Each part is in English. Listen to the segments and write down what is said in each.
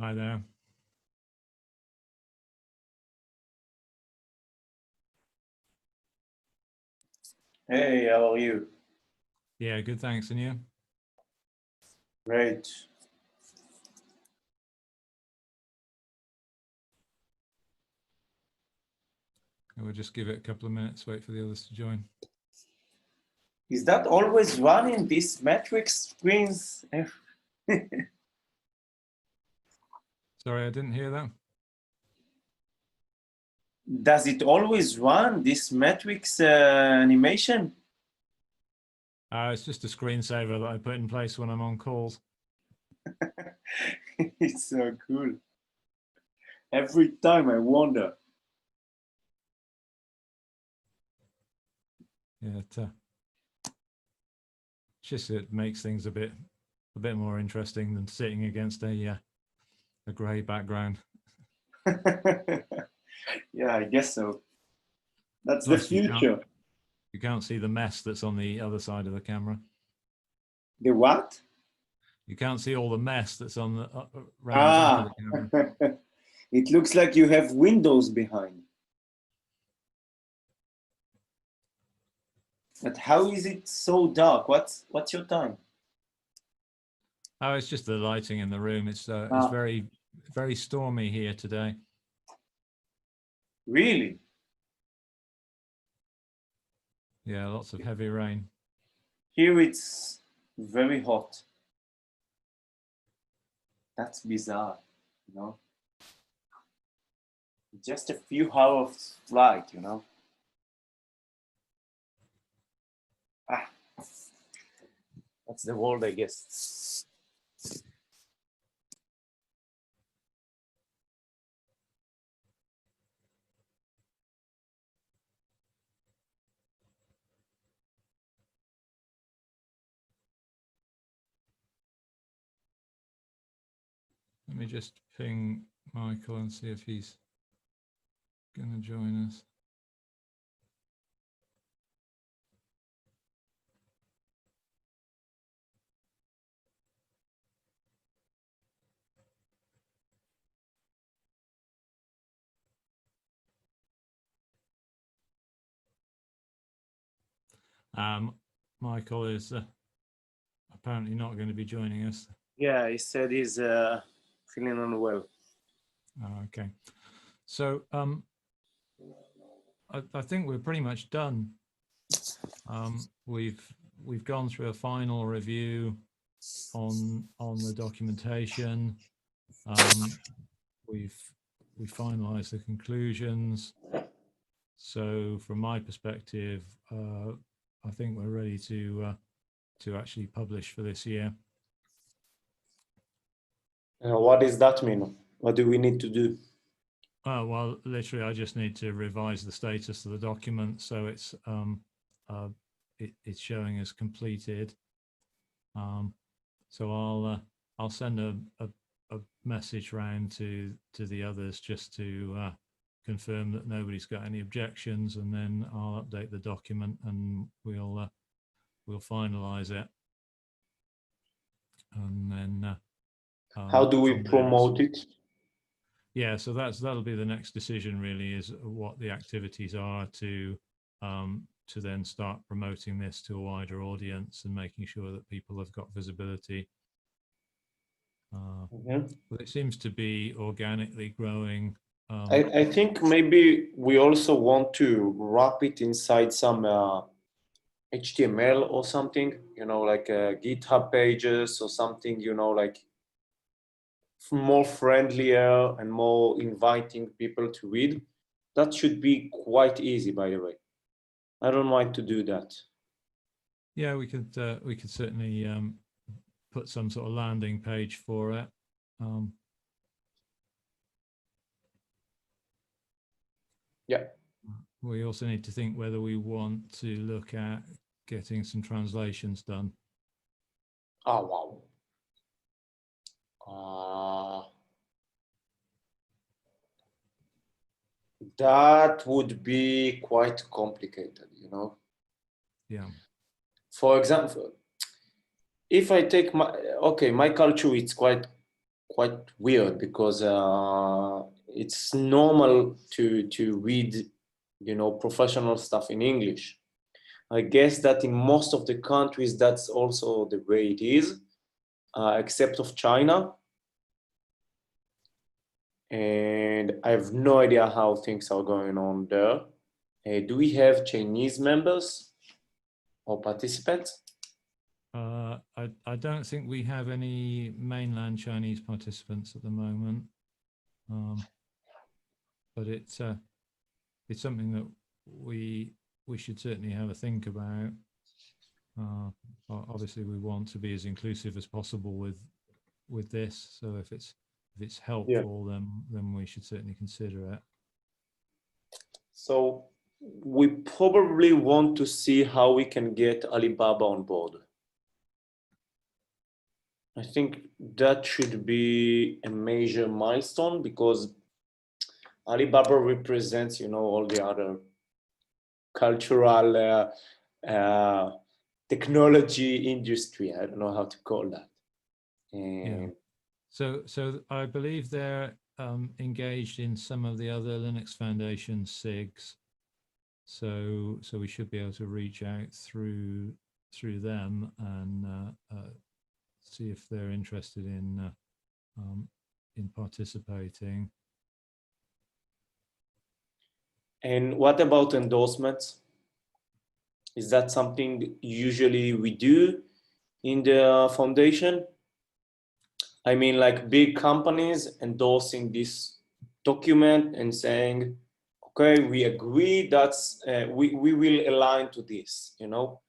Hi there. Hey, how are you? Yeah, good, thanks. And you? Great. We'll just give it a couple of minutes, wait for the others to join. Is that always running these matrix screens? Sorry, I didn't hear that. Does it always run this matrix animation? It's just a screensaver that I put in place when I'm on calls. It's so cool. Every time I wonder. Yeah, it makes things a bit more interesting than sitting against a grey background. Yeah, I guess so. That's the future. You can't see the mess that's on the other side of the camera. The what? You can't see all the mess that's on the around the back of the camera. It looks like you have windows behind. But how is it so dark? What's your time? Oh, it's just the lighting in the room. It's very stormy here today. Really? Yeah, lots of heavy rain. Here it's very hot. That's bizarre, you know? Just a few hours flight, you know? That's the world, I guess. Let me just ping Michael and see if he's going to join us. Michael is apparently not going to be joining us. Yeah, he said he's feeling unwell. Okay, so I think we're pretty much done. We've gone through a final review on the documentation. We finalized the conclusions. So from my perspective, I think we're ready to actually publish for this year. What does that mean? What do we need to do? Well, literally, I just need to revise the status of the document, so it's showing as completed. So I'll send a message round to the others just to confirm that nobody's got any objections, and then I'll update the document and we'll finalize it. And then how do we promote it? Yeah, so that'll be the next decision, really, is what the activities are to then start promoting this to a wider audience and making sure that people have got visibility. But it seems to be organically growing. I think maybe we also want to wrap it inside some HTML or something, you know, like GitHub pages or something, you know, like more friendlier and more inviting people to read. That should be quite easy, by the way. I don't mind to do that. Yeah, we could certainly put some sort of landing page for it. Yeah. We also need to think whether we want to look at getting some translations done. Oh, wow. That would be quite complicated, you know? Yeah. For example, if I take my culture, it's quite quite weird because it's normal to read, you know, professional stuff in English. I guess that in most of the countries, that's also the way it is, except of China. And I have no idea how things are going on there. Do we have Chinese members or participants? I don't think we have any mainland Chinese participants at the moment, but it's something that we should certainly have a think about. Obviously, we want to be as inclusive as possible with this. So if it's helpful, then we should certainly consider it. So we probably want to see how we can get Alibaba on board. I think that should be a major milestone because Alibaba represents, you know, all the other cultural technology industry. I don't know how to call that. And So I believe they're engaged in some of the other Linux Foundation SIGs. So we should be able to reach out through them and see if they're interested in participating. And what about endorsements? Is that something usually we do in the foundation? I mean, like big companies endorsing this document and saying, okay, we agree that's, we will align to this, you know?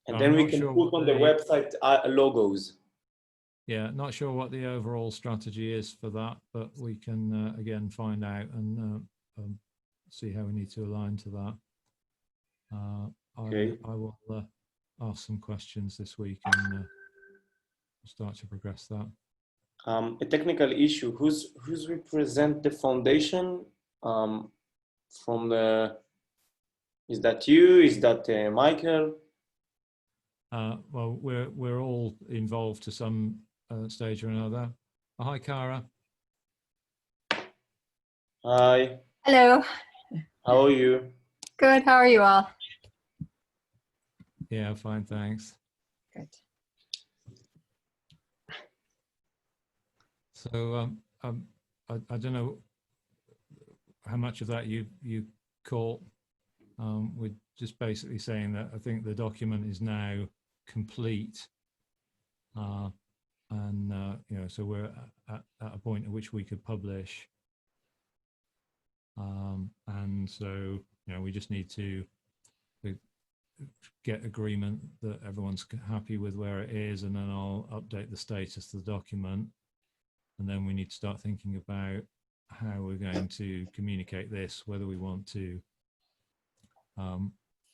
And then we can put on the website logos. Yeah, not sure what the overall strategy is for that, but we can again find out and see how we need to align to that. Okay. I will ask some questions this week and start to progress that. A technical issue. Who's represent the foundation from the? Is that you? Is that Michael? Well, we're all involved to some stage or another. Hi, Cara. Hi. Hello. How are you? Good. How are you all? Yeah, fine, thanks. Good. So I don't know how much of that you caught. We're just basically saying that I think the document is now complete, and you know, so we're at a point at which we could publish, and so you know, we just need to get agreement that everyone's happy with where it is, and then I'll update the status of the document. And then we need to start thinking about how we're going to communicate this, whether we want to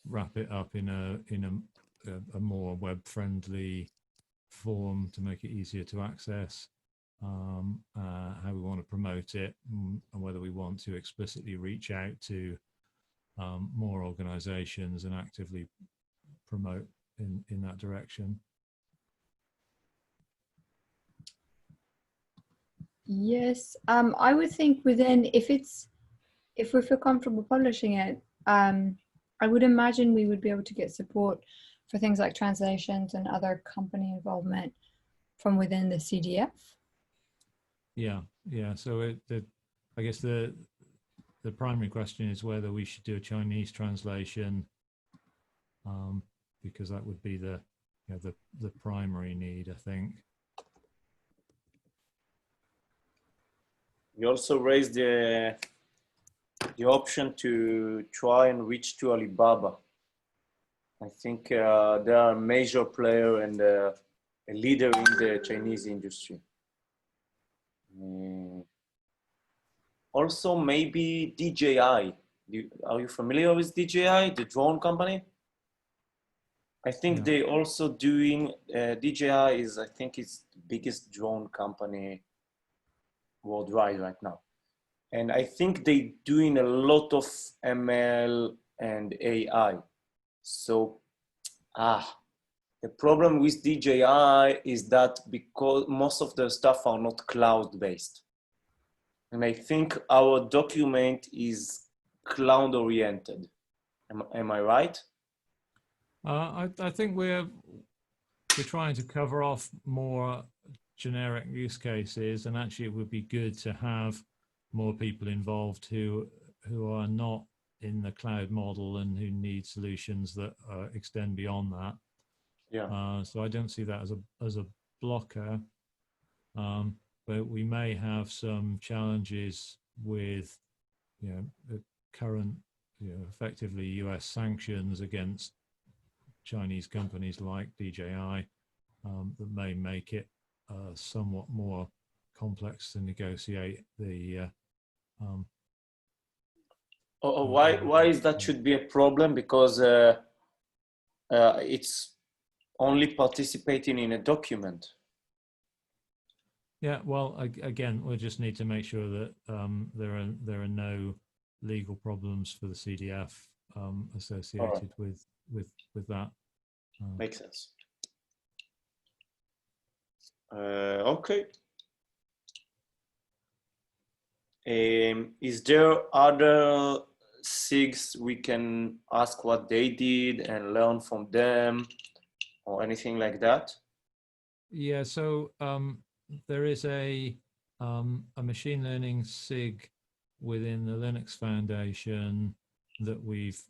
wrap it up in a more web-friendly form to make it easier to access, how we want to promote it, and whether we want to explicitly reach out to more organizations and actively promote in that direction. Yes, I would think within, if we feel comfortable publishing it, I would imagine we would be able to get support for things like translations and other company involvement from within the CDF. Yeah. So I guess the primary question is whether we should do a Chinese translation, because that would be the primary need, I think. You also raised the option to try and reach to Alibaba. I think they are a major player and a leader in the Chinese industry. Also, maybe DJI. Are you familiar with DJI, the drone company? I think they also doing, DJI is, I think it's the biggest drone company worldwide right now. And I think they doing a lot of ML and AI. So, The problem with DJI is that because most of the stuff are not cloud-based. And I think our document is cloud-oriented. Am I right? I think we're trying to cover off more generic use cases, and actually it would be good to have more people involved who are not in the cloud model and who need solutions that extend beyond that. Yeah. So I don't see that as a blocker, but we may have some challenges with, the current, effectively US sanctions against Chinese companies like DJI, that may make it somewhat more complex to negotiate the. Why is that should be a problem? Because it's only participating in a document. Yeah, well, again, we'll just need to make sure that there are no legal problems for the CDF associated with that. Makes sense. Okay. Is there other SIGs we can ask what they did and learn from them, or anything like that? Yeah, so there is a machine learning SIG within the Linux Foundation that we've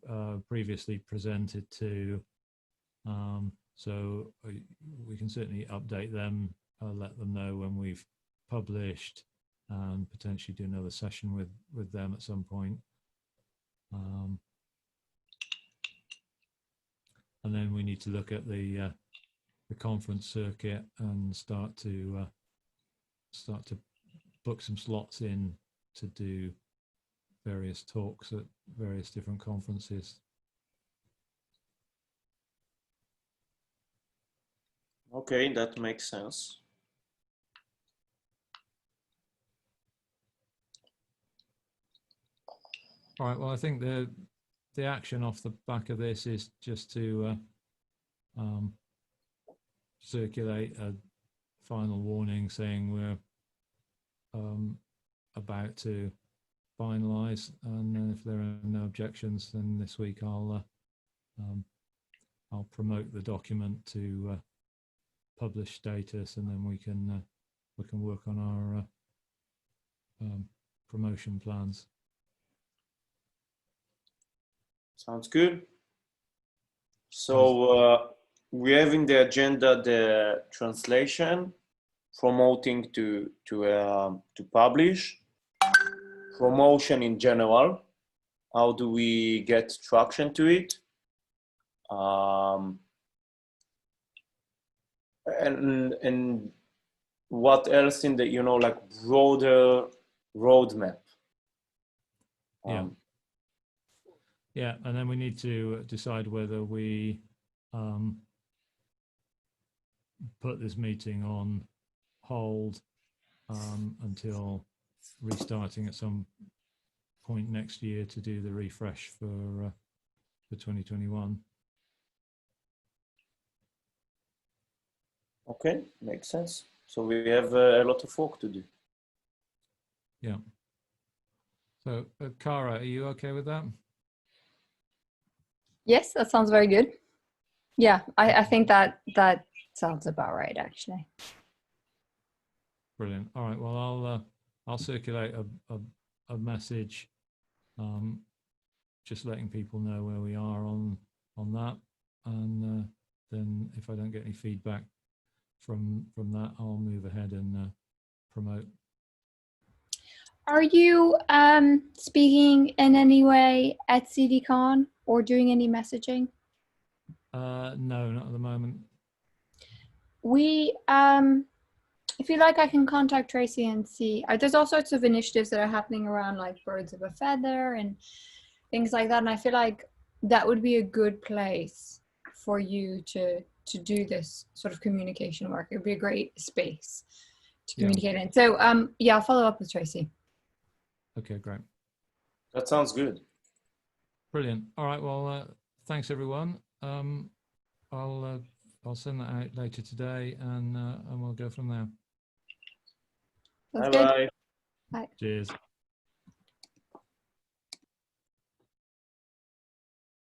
previously presented to. So we can certainly update them, let them know when we've published, and potentially do another session with them at some point. And then we need to look at the conference circuit and start to book some slots in to do various talks at various different conferences. Okay, that makes sense. All right, well, I think the action off the back of this is just to circulate a final warning saying we're about to finalize, and then if there are no objections, then this week I'll promote the document to publish status, and then we can work on our promotion plans. Sounds good. So we have in the agenda the translation, promoting to publish, promotion in general. How do we get traction to it? And what else in the like broader roadmap? Yeah, and then we need to decide whether we put this meeting on hold until restarting at some point next year to do the refresh for 2021. Okay, makes sense. So we have a lot of work to do. Yeah. So, Cara, are you okay with that? Yes, that sounds very good. Yeah, I think that sounds about right, actually. Brilliant. All right. Well, I'll circulate a message, just letting people know where we are on that, and then if I don't get any feedback from that, I'll move ahead and promote. Are you speaking in any way at CDCon or doing any messaging? No, not at the moment. We, if you like, I can contact Tracy and see. There's all sorts of initiatives that are happening around, like Birds of a Feather and things like that. And I feel like that would be a good place for you to do this sort of communication work. It would be a great space to communicate in. So yeah, I'll follow up with Tracy. Okay, great. That sounds good. Brilliant. All right. Well, thanks everyone. I'll I'll send that out later today, and we'll go from there. That's Bye good. bye. Bye. Cheers.